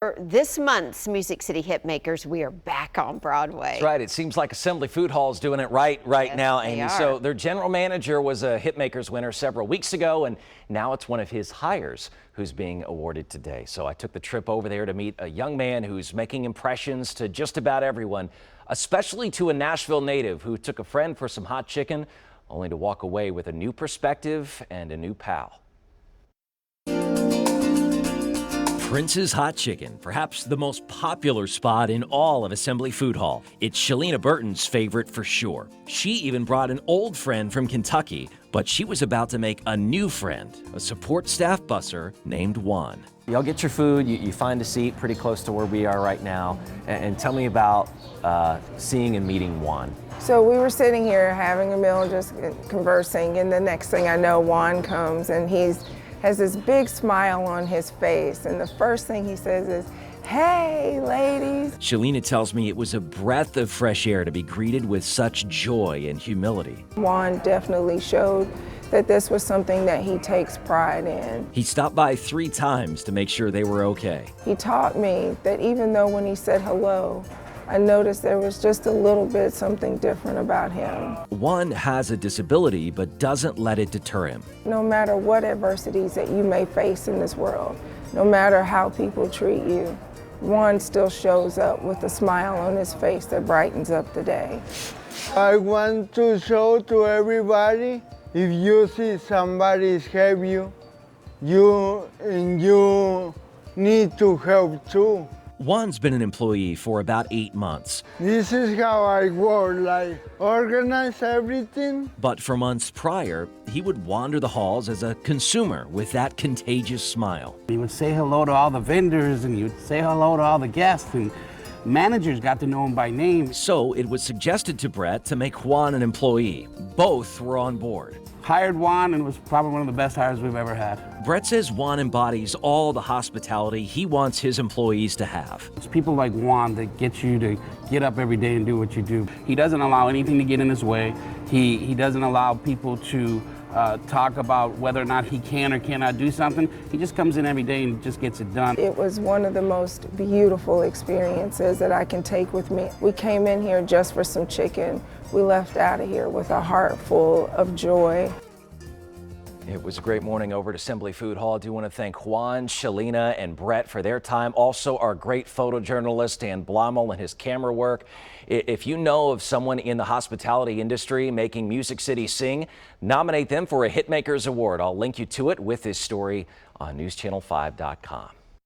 For this month's Music City Hitmakers, we are back on Broadway. That's right. It seems like Assembly Food Hall is doing it right now, they Amy. are. So their general manager was a Hitmakers winner several weeks ago, and now it's one of his hires who's being awarded today. So I took the trip over there to meet a young man who's making impressions to just about everyone, especially to a Nashville native who took a friend for some hot chicken, only to walk away with a new perspective and a new pal. Prince's Hot Chicken, perhaps the most popular spot in all of Assembly Food Hall. It's Shalina Burton's favorite for sure. She even brought an old friend from Kentucky, but she was about to make a new friend, a support staff busser named Juan. Y'all get your food, you find a seat pretty close to where we are right now, and tell me about seeing and meeting Juan. So we were sitting here having a meal, just conversing, and the next thing I know, Juan comes and has this big smile on his face, and the first thing he says is, "Hey, ladies." Shalina tells me it was a breath of fresh air to be greeted with such joy and humility. Juan definitely showed that this was something that he takes pride in. He stopped by 3 times to make sure they were okay. He taught me that even though when he said hello, I noticed there was just a little bit something different about him. Juan has a disability, but doesn't let it deter him. No matter what adversities that you may face in this world, no matter how people treat you, Juan still shows up with a smile on his face that brightens up the day. I want to show to everybody, if you see somebody's help you need to help too. Juan's been an employee for about 8 months. This is how I work, like organize everything. But for months prior, he would wander the halls as a consumer with that contagious smile. He would say hello to all the vendors and he would say hello to all the guests, and managers got to know him by name. So it was suggested to Brett to make Juan an employee. Both were on board. Hired Juan, and was probably one of the best hires we've ever had. Brett says Juan embodies all the hospitality he wants his employees to have. It's people like Juan that get you to get up every day and do what you do. He doesn't allow anything to get in his way. He doesn't allow people to talk about whether or not he can or cannot do something. He just comes in every day and just gets it done. It was one of the most beautiful experiences that I can take with me. We came in here just for some chicken. We left out of here with a heart full of joy. It was a great morning over at Assembly Food Hall. I do want to thank Juan, Shalina, and Brett for their time. Also, our great photojournalist, Dan Blommel, and his camera work. If you know of someone in the hospitality industry making Music City sing, nominate them for a Hitmakers Award. I'll link you to it with this story on newschannel5.com.